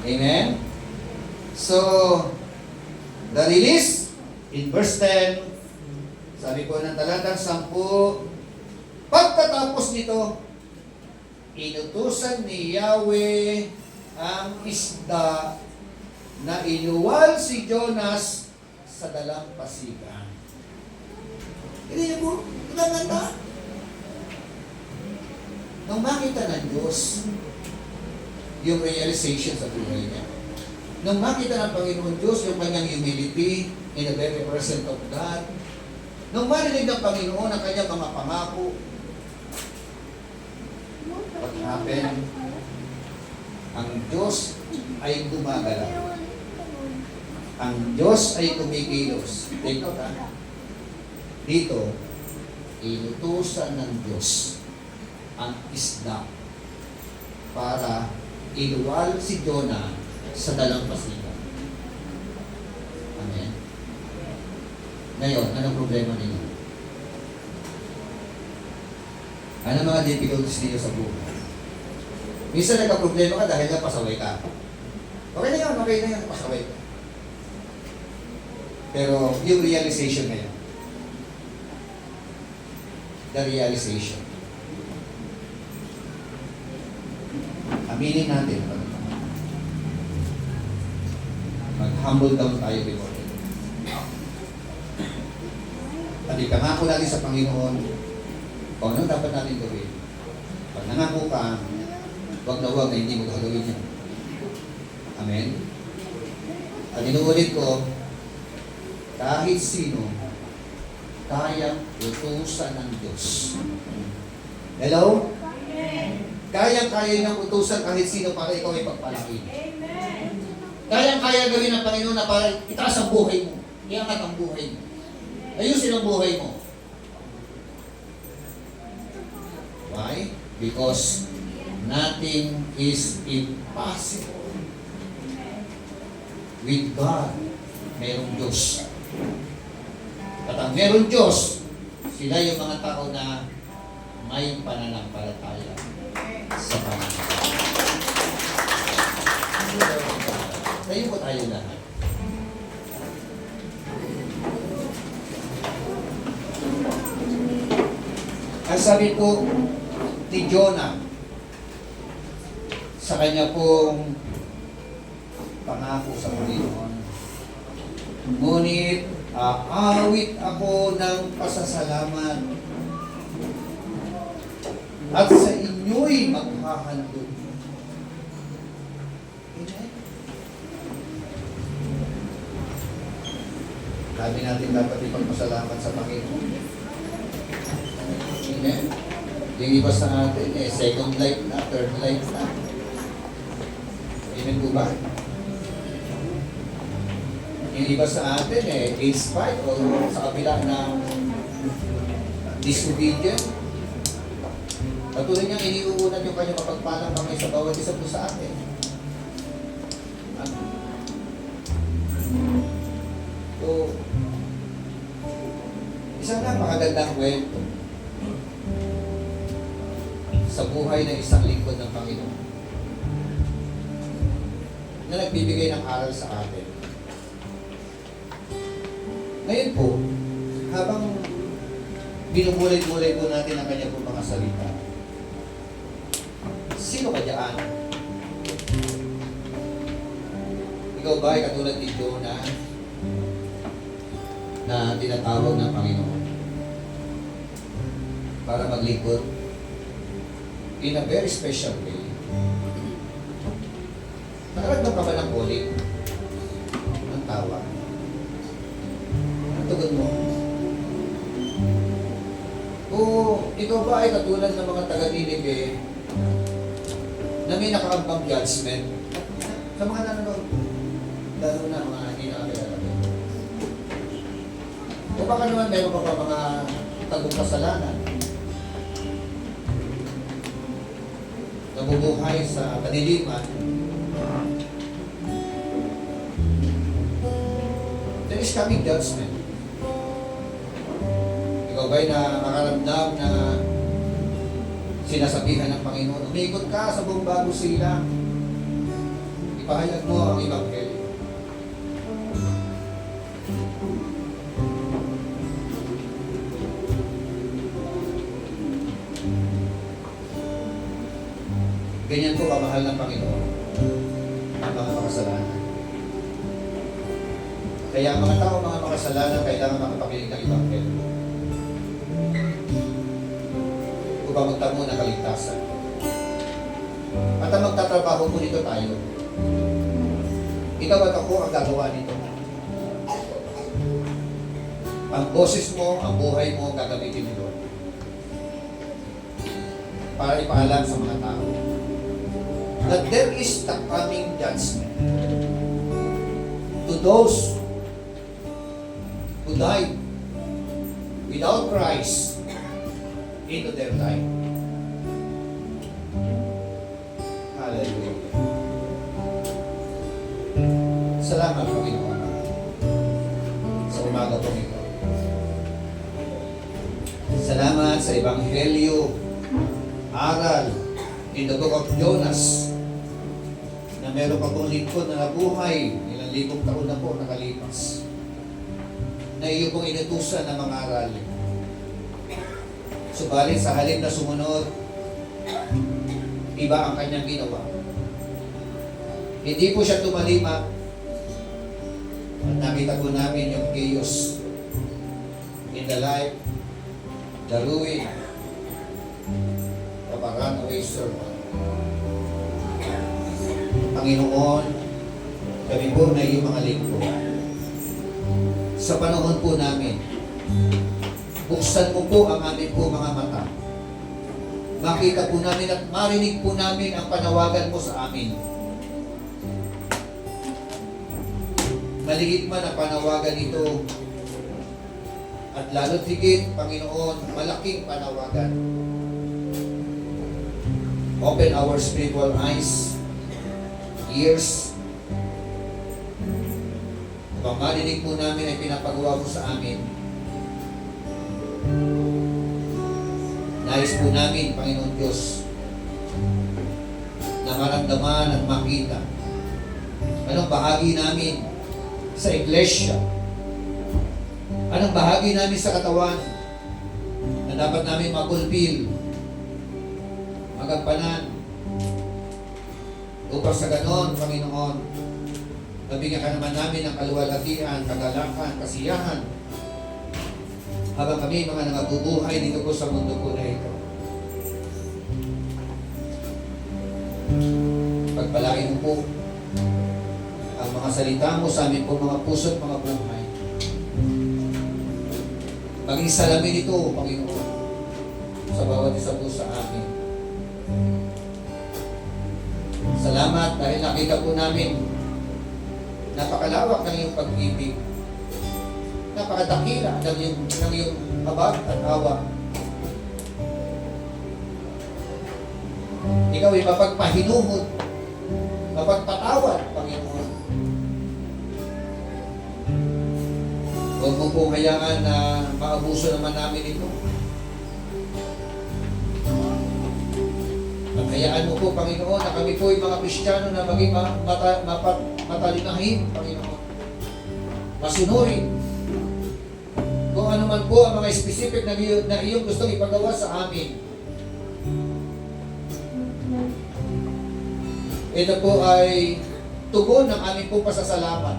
Amen? So, the release, in verse 10, sabi po ng talatang 10, pagkatapos nito, inutusan ni Yahweh ang isda na inuwal si Jonas sa dalampasigan. Hindi niyo po, naganda. Nung makita ng Diyos, yung realization sa buhay niya, nung makita ng Panginoon Diyos yung kanyang humility in the very presence of God, nung marinig ng Panginoon ang kanyang mga pangako, what happened? Ang Diyos ay gumagalaw. Ang Diyos ay kumikilos. Take note ha. Dito, inutusan ng Diyos ang isda para iluwal si Jonah sa dalampasigan. Amen. Ngayon, anong problema ninyo? Ano mga difficulties ninyo sa buhay? Minsan nagka-problema ka dahil napasaway ka. Okay na yun, pasaway ka. Pero yung realization ngayon, the realization. Aminin natin, mag-humble down tayo before Him. At ipangako natin sa Panginoon kung ano dapat natin gawin. Pag nangako ka, huwag na hindi mo gagawin yan. Amen? At inuulit ko, kahit sino, kayang utusan ng Diyos. Hello? Kaya-kaya ng utusan kahit sino para ikaw ay pagpalaki. Kaya-kaya gawin ng Panginoon na para itaas ang buhay mo. Iangat ang buhay mo. Ayusin ang buhay mo. Why? Because nothing is impossible. With God, mayroong Diyos. At ang mayroong Diyos, sila yung mga tao na may pananampalataya sa Panginoon. Tayo po tayo lahat. Ang sabi po ni Jonah sa kanya pong pangako sa Panginoon, ngunit aawit ako ng pasasalamat at sa inyo'y maghahandog. Amen. Sabi natin dapat ipagpasalamat sa Panginoon. Amen. Yung iba sa atin, second life na, third life na. Amen po ba? Yung iba sa atin, in spite o sa kabila ng disobedient, patuloy niyang iniuunan yung kanyang mapagpalang kamay sa bawat isa po sa atin. So, isang napakagandang kwento sa buhay ng isang lingkod ng Panginoon na nagbibigay ng aral sa atin. Ngayon po, habang binubulay-bulay po natin ang kanya po mga salita, sino ka dyan? Ikaw ba ay katulad ni Jonah na tinatawag ng Panginoon para maglingkod in a very special way? Nakaramdam ka ba ng calling? Ng tawag? Ang tugon mo? O ikaw ba ay katulad ng mga taga-Ninive na may nakaambang judgment sa mga nanonood? Lalo na mga hindi nakakilala. O baka naman meron pa mga tagong kasalanan, nabubuhay sa kaniliman. There is coming judgment. Ikaw ba'y nakaramdam na sinasabihan ng Panginoon, umikot ka sa buong bago sila, ipahayag mo ang Ebanghelyo. Ganyan po kamahal ng Panginoon ang mga makasalanan. Kaya ang mga tao, mga makasalanan, kailangan makapakinig ng Ebanghelyo upang magtamo ng kaligtasan. At ang magtatrabaho po dito tayo. Ikaw at ako ang gagawa nito. Ang boses mo, ang buhay mo, gagamitin nito para ipaalam sa mga tao that there is the coming judgment to those who died without Christ into their life. Hallelujah. Salamat, Panginoon, sa umaga po ito. Salamat sa Ebanghelyo, aral in the book of Jonas, na meron pa pong lingkod na nabuhay, ilang libong taon na po nakalipas, na iyo pong inutusan ng mga aral. Subalit sa halip na sumunod, iba ang kanyang ginawa. Hindi po siya tumalima. At nakita po namin yung chaos in the life, the ruin of a runaway servant. Panginoon, kami po na iyong mga lingkod. Sa panahon po namin, buksan mo po ang aming po mga mata. Makita po namin at marinig po namin ang panawagan mo sa amin. Maliit man ang panawagan ito, at lalo't higit, Panginoon, malaking panawagan. Open our spiritual eyes, ears, upang marinig po namin ay pinapagawa mo sa amin. Nais po namin, Panginoon Diyos, na maramdaman at makita anong bahagi namin sa iglesia, anong bahagi namin sa katawan na dapat namin magulpil, magampanan, upang sa ganon, Panginoon, nabigyan ka naman namin ng kaluwalhatian, kagalakan, kasiyahan, habang kami mga nangabubuhay dito po sa mundo po na ito. Pagpalain mo po ang mga salita mo sa amin po mga puso at mga buhay. Maging salamin ito, Panginoon, sa bawat isa po sa amin. Salamat dahil nakita po namin napakalawak ng iyong pag-ibig, napakadakila ng iyong habag at awa. Ikaw ay mapagpahinuhod, mapagpatawad, Panginoon. Huwag mo po hayaan na maabuso naman namin ito. At hayaan mo po, Panginoon, na kami po ay mga Kristiyano na maging matalinahin, Panginoon. Masunurin. Kung ano man po ang mga specific na iyong gustong ipagawa sa amin. Ito po ay tugon ng aming pong pasasalamat.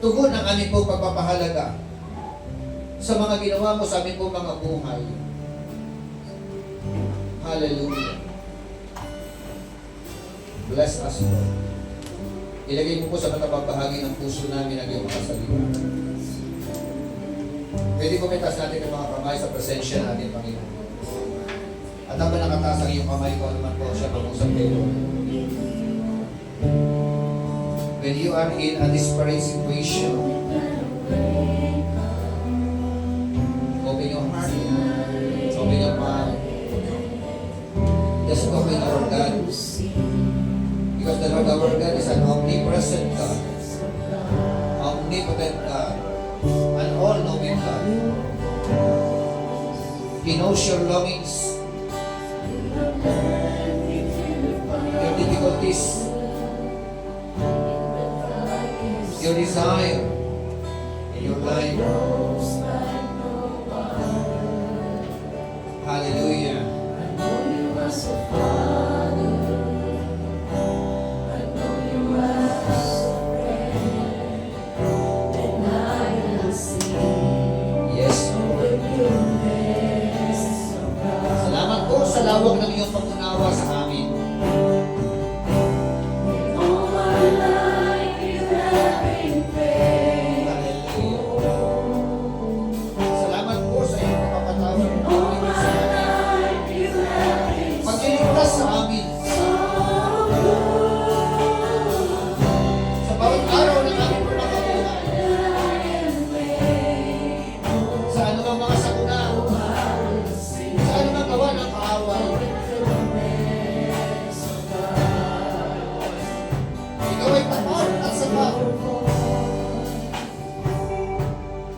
Tugon ng aming pong pagpapahalaga sa mga ginawa mo sa aming pong mga buhay. Hallelujah. Bless us, Lord. Ilagay mo po sa matabang bahagi ng puso namin ang iyong mga salita. Pwede kumitas natin ang mga kamay sa presensya natin, Panginoon. At habang nakataas ang iyong kamay ko, naman po siya pag-usap kayo. When you are in a desperate situation, open your heart, open your mind. Just open our God. Because the Lord our God is an omnipresent God, omnipotent God, an all-knowing God. He knows your longings, your difficulties, your desire in your life. Hallelujah. Yes. Salamat po sa lawak ng iyong pangunawa sa amin. Salamat po sa iyong pagpapatawad ng amin sa amin. Pagkiligtas sa amin. Sa bawat araw ng aming pagkakabuhay. Sa anumang mga sakuna. Sa anumang gawa ng kaaway. Ikaw ay tapat at sapat.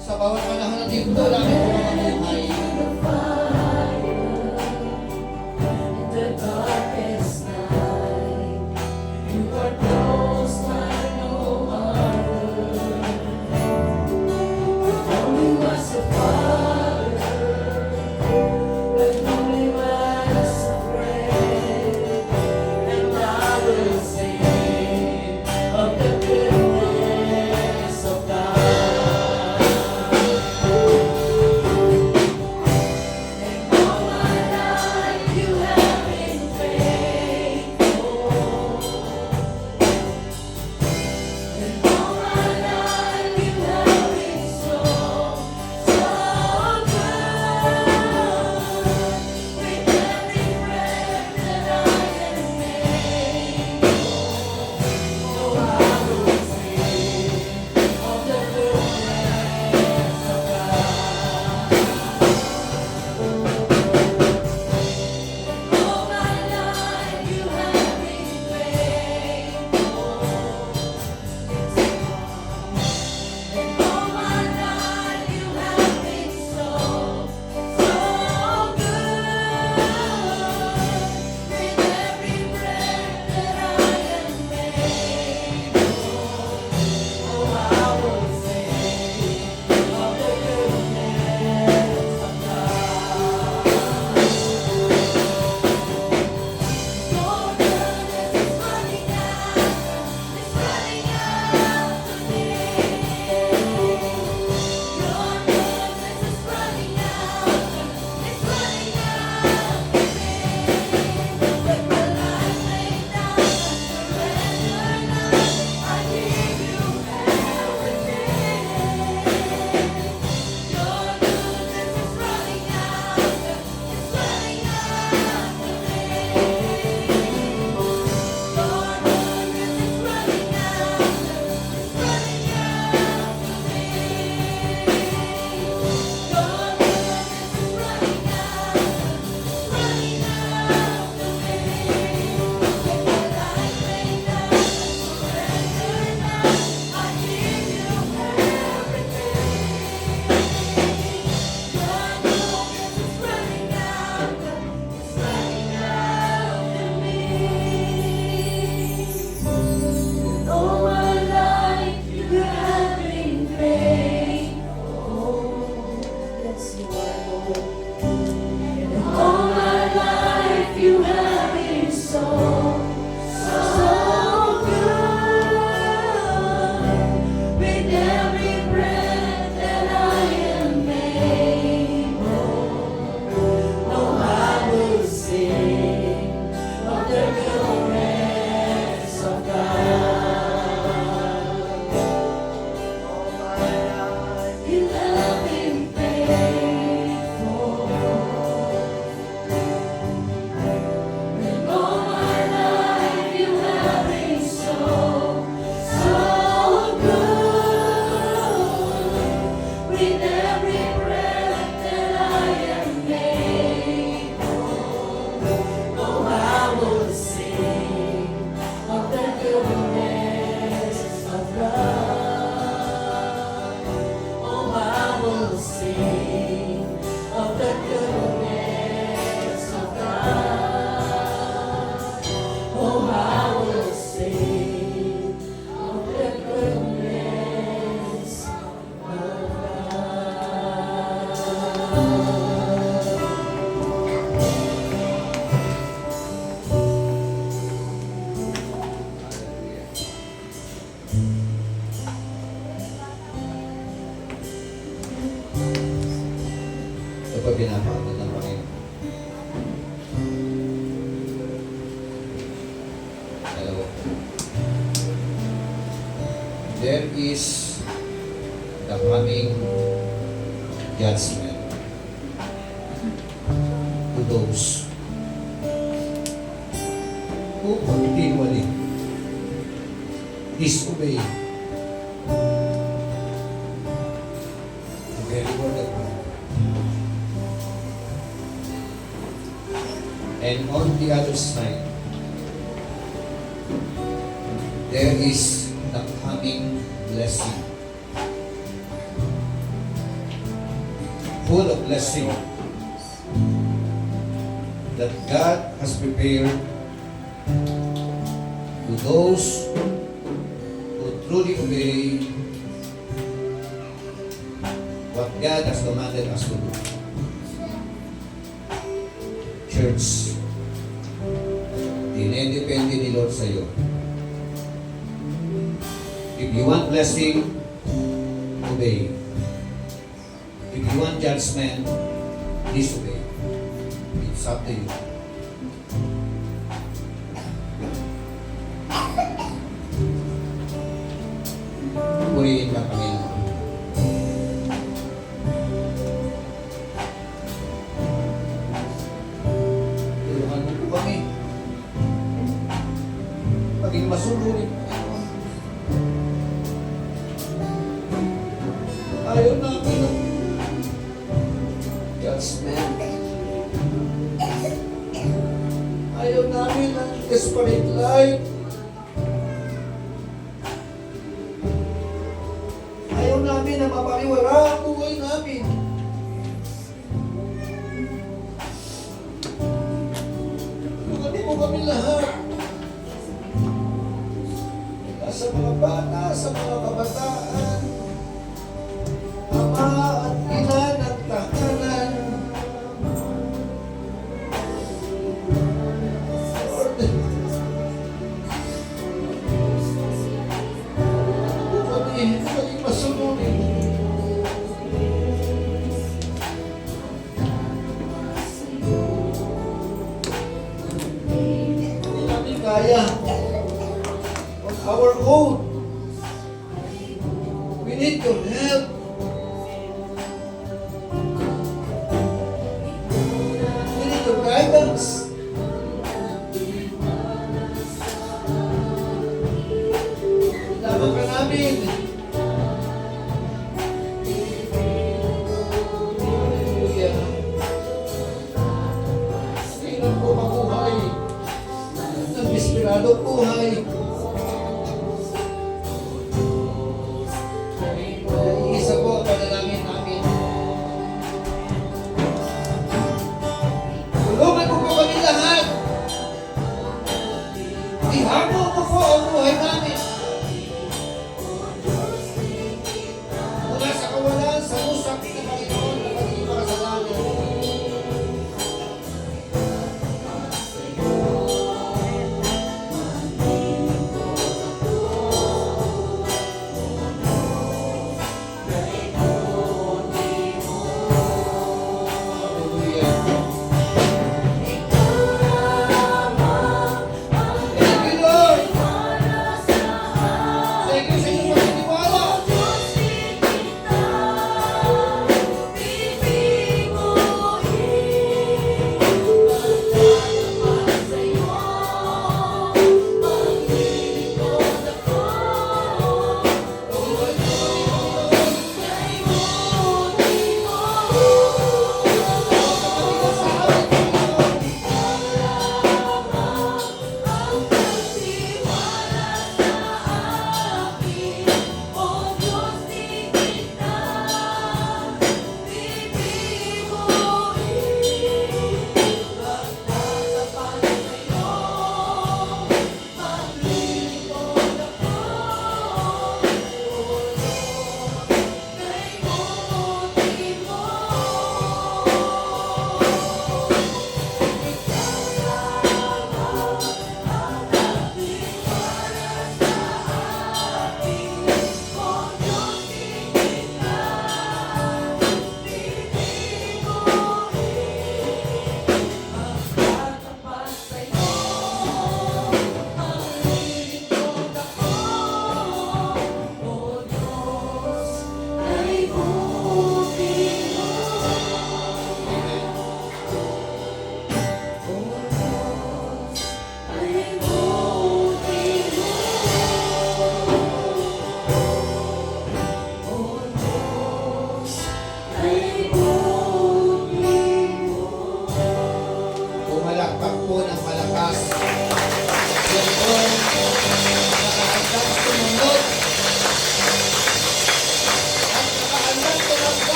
Sa bawat panahon ng tiempo namin pagkakabuhay. Ito pa pinapakagod ng Panginoon. Dalawa. There is the coming judgment to those who continually disobey the very word of God. And on the other side, there is the coming blessing. Full of blessing that God has prepared to those who truly obey what God has commanded us to do. Church, dinedepende ni Lord sa iyo. If you want blessing, obey. If you want judgment, disobey. It's up to you. Purihin ka, Panginoon. Tulungan mo po kami. Maging masunurin, Panginoon. Ayaw namin ang judgment. Ayaw namin ang desperate life. Ayaw namin na mapariwara ang buhay namin. Tulungan mo kami lahat. Mula sa mga bata, sa mga kabataan, ama at ina ng tahanan. Lord, kami maging masunurin. Hindi namin kaya on our own. We need your help. We need your guidance. Laban ka namin. Hallelujah. Kailan ko mabuhay ng desperadong buhay.